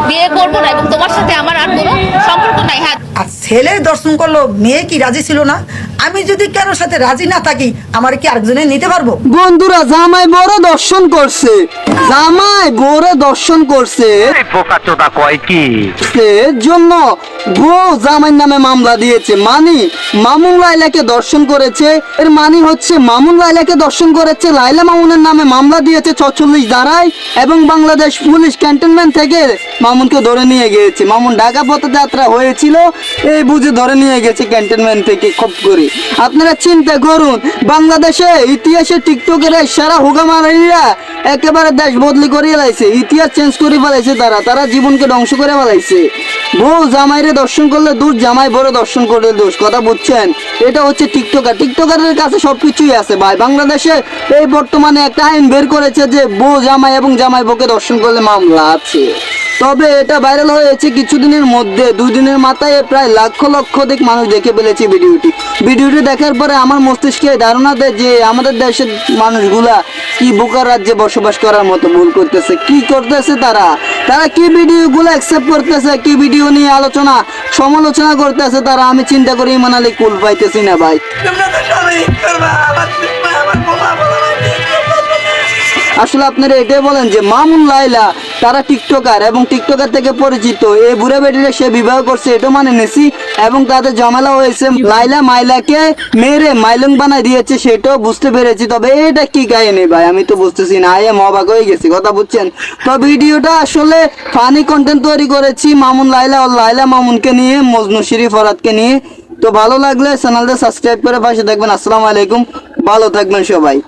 বিয়ে করবো না এবং তোমার সাথে আমার আর কোনো সম্পর্ক নাই। হ্যাঁ, আর ছেলে দর্শন করলো, মেয়ে কি রাজি ছিল না? আমি যদি কারোর সাথে রাজি না থাকি, আমার কি আরেকজনে নিতে পারবো? বন্ধুরা, জামাই বড় দর্শন করছে, জামাই বড় দর্শন করছে বোকাচোদা কয় কি এর জন্য বউ জামাইয়ের নামে মামলা দিয়েছে। মামুন লাইলাকে দর্শন করেছে, এর মানে হচ্ছে মামুন লাইলাকে দর্শন করেছে, লাইলা মামুনের নামে মামলা দিয়েছে 46 ধারায় এবং বাংলাদেশ পুলিশ ক্যান্টনমেন্ট থেকে মামুনকে ধরে নিয়ে গিয়েছে। মামুন ঢাকা পথযাত্রা হয়েছিল, এই বুঝে ধরে নিয়ে গেছে ক্যান্টনমেন্ট থেকে খপ করে। আপনারা চিন্তা করুন, বাংলাদেশে ইতিহাসে টিকটকের সারা হুগামারিরা একেবারে দেশ বদলি করে ফেলাইছে, ইতিহাস চেঞ্জ করে ফেলাইছে, তারা জীবনকে ধ্বংস করে ফেলাইছে। বউ জামাইরে দর্শন করলে দোষ, জামাই বড় দর্শন করলে দোষ, কথা বুঝছেন? এটা হচ্ছে টিকটকারের কাছে সবকিছুই আছে ভাই। বাংলাদেশে এই বর্তমানে একটা আইন বের করেছে যে বউ জামাই এবং জামাই বউকে দর্শন করলে মামলা আছে। তবে এটা ভাইরাল হয়েছে কিছুদিনের মধ্যে, 2 দিনের মাথায় প্রায় লক্ষ অধিক মানুষ দেখে ফেলেছে ভিডিওটি দেখার পরে আমার মস্তিষ্কে ধারণা দেয় যে আমাদের দেশের মানুষগুলা কি বোকা রাজ্যে বসবাস করার মতো ভুল করতেছে। কি করতেছে তারা কি ভিডিওগুলো অ্যাকসেপ্ট করতেছে, কি ভিডিও নিয়ে সমালোচনা করতেছে তারা, আমি চিন্তা করি ইমান আলী কুল পাইতেছি না ভাই। আসলে আপনারা এটাই বলেন যে মামুন লাইলা তারা টিকটকার এবং টিকটকার থেকে পরিচিত, এই বুড়া বেটিরে সে বিবাহ করছে এটা মানে নেছি এবং তাদের ঝামেলা হয়েছে, লাইলা মাইলাকে মেরে মাইলং বানাই দিয়েছে সেটাও বুঝতে পেরেছি। তবে এটা কি কাহিনী ভাই আমি তো বুঝতেছি না, অবাক হয়ে গেছি, কথা বুঝছেন? তো ভিডিওটা আসলে ফানি কন্টেন্ট তৈরি করেছি মামুন লাইলা ও লাইলা মামুনকে নিয়ে, মজনু শরীফ ফরাদকে নিয়ে। তো ভালো লাগলে চ্যানেলটা সাবস্ক্রাইব করে পাশে দেখবেন। আসসালামু আলাইকুম, ভালো থাকবেন সবাই।